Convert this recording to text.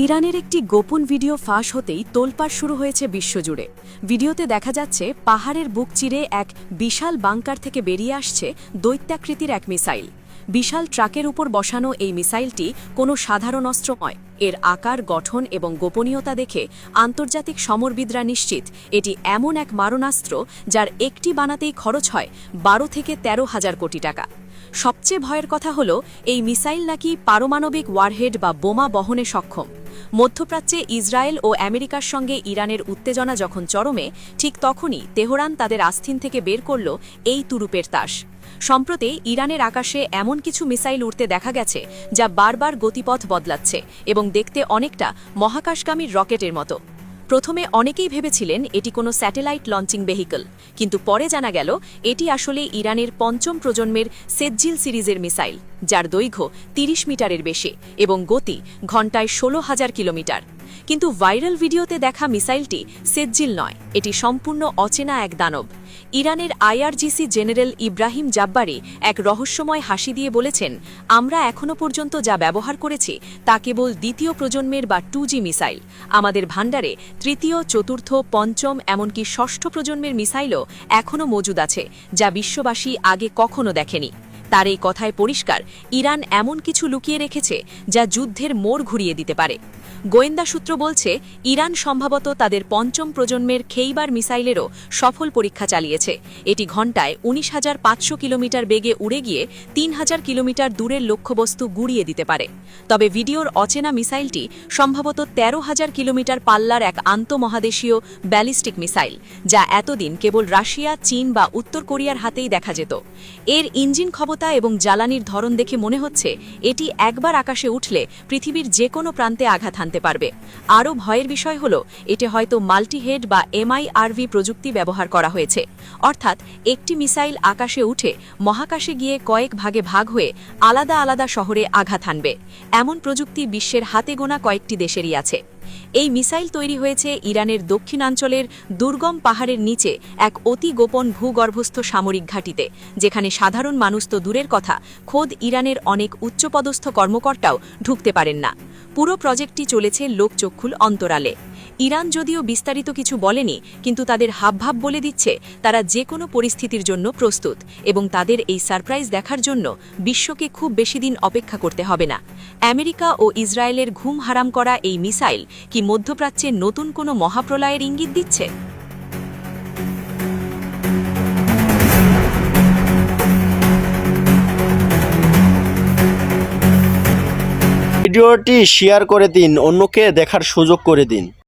ইরানের একটি গোপন ভিডিও ফাঁস হতেই তোলপাড় শুরু হয়েছে বিশ্বজুড়ে। ভিডিওতে দেখা যাচ্ছে পাহাড়ের বুক চিরে এক বিশাল বাংকার থেকে বেরিয়ে আসছে দৈত্যাকৃতির এক মিসাইল। বিশাল ট্রাকের উপর বসানো এই মিসাইলটি কোনো সাধারণ অস্ত্র নয়। এর আকার, গঠন এবং গোপনীয়তা দেখে আন্তর্জাতিক সমরবিদরা নিশ্চিত এটি এমন এক মারণাস্ত্র যার একটি বানাতেই খরচ হয় 12 থেকে 13,000 কোটি টাকা। সবচেয়ে ভয়ের কথা হলো এই মিসাইল নাকি পারমাণবিক ওয়ারহেড বা বোমা বহনে সক্ষম। মধ্যপ্রাচ্যে ইসরায়েল ও আমেরিকার সঙ্গে ইরানের উত্তেজনা যখন চরমে, ঠিক তখনই তেহরান তাদের আস্থিন থেকে বের করল এই তুরুপের তাস। সম্প্রতি ইরানের আকাশে এমন কিছু মিসাইল উড়তে দেখা গেছে যা বারবার গতিপথ বদলাচ্ছে এবং দেখতে অনেকটা মহাকাশগামী রকেটের মতো। প্রথমে অনেকেই ভেবেছিলেন এটি কোনো স্যাটেলাইট লঞ্চিং ভেহিকল, কিন্তু পরে জানা গেল এটি আসলে ইরানের পঞ্চম প্রজন্মের সেজ্জিল সিরিজের মিসাইল, যার দৈর্ঘ্য 30 মিটারের বেশি এবং গতি ঘণ্টায় 16,000 কিলোমিটার। কিন্তু ভাইরাল ভিডিওতে দেখা মিসাইলটি সেজ্জিল নয়, এটি সম্পূর্ণ অচেনা এক দানব। ইরানের আইআরজিসি জেনারেল ইব্রাহিম জাব্বারি এক রহস্যময় হাসি দিয়ে বলেছেন, আমরা এখনও পর্যন্ত যা ব্যবহার করেছি তা কেবল দ্বিতীয় প্রজন্মের বা 2G মিসাইল। আমাদের ভাণ্ডারে তৃতীয়, চতুর্থ, পঞ্চম এমনকি ষষ্ঠ প্রজন্মের মিসাইলও এখনও মজুদ আছে, যা বিশ্ববাসী আগে কখনো দেখেনি। তার এই কথায় পরিষ্কার, ইরান এমন কিছু লুকিয়ে রেখেছে যা যুদ্ধের মোড় ঘুরিয়ে দিতে পারে। গোয়েন্দা সূত্র বলছে, ইরান সম্ভবত তাদের পঞ্চম প্রজন্মের খেইবার মিসাইলেরও সফল পরীক্ষা চালিয়েছে। এটি ঘণ্টায় 19,500 কিলোমিটার বেগে উড়ে গিয়ে 3,000 কিলোমিটার দূরের লক্ষ্যবস্তু গুড়িয়ে দিতে পারে। তবে ভিডিওর অচেনা মিসাইলটি সম্ভবত 13,000 কিলোমিটার পাল্লার এক আন্তঃমহাদেশীয় ব্যালিস্টিক মিসাইল, যা এতদিন কেবল রাশিয়া, চীন বা উত্তর কোরিয়ার হাতেই দেখা যেত। এর ইঞ্জিন ক্ষমতা এবং জ্বালানির ধরন দেখে মনে হচ্ছে এটি একবার আকাশে উঠলে পৃথিবীর যে কোনো প্রান্তে আঘাত হানতে পারবে। আরও ভয়ের বিষয় হল, এটি হয়তো মাল্টিহেড বা MIRV প্রযুক্তি ব্যবহার করা হয়েছে, অর্থাৎ একটি মিসাইল আকাশে উঠে মহাকাশে গিয়ে কয়েক ভাগে ভাগ হয়ে আলাদা আলাদা শহরে আঘাত হানবে। এমন প্রযুক্তি বিশ্বের হাতে গোনা কয়েকটি দেশেরই আছে। এই মিসাইল তৈরি হয়েছে ইরানের দক্ষিণাঞ্চলের দুর্গম পাহাড়ের নিচে এক অতি গোপন ভূগর্ভস্থ সামরিক ঘাঁটিতে, যেখানে সাধারণ মানুষ তো দূরের কথা, খোদ ইরানের অনেক উচ্চপদস্থ কর্মকর্তাও ঢুকতে পারেন না। পুরো প্রজেক্টটি চলেছে লোকচক্ষুর অন্তরালে। ইরান যদিও বিস্তারিত কিছু বলেনি, কিন্তু তাদের হাবভাব বলে দিচ্ছে তারা যে কোনো পরিস্থিতির জন্য প্রস্তুত এবং তাদের এই সারপ্রাইজ দেখার জন্য বিশ্বকে খুব বেশি দিন অপেক্ষা করতে হবে না। আমেরিকা ও ইসরায়েলের ঘুম হারাম করা এই মিসাইল কি মধ্যপ্রাচ্যে নতুন কোনো মহাপ্রলয়ের ইঙ্গিত দিচ্ছে? ভিডিওটি শেয়ার করে দিন, অন্যকে দেখার সুযোগ করে দিন।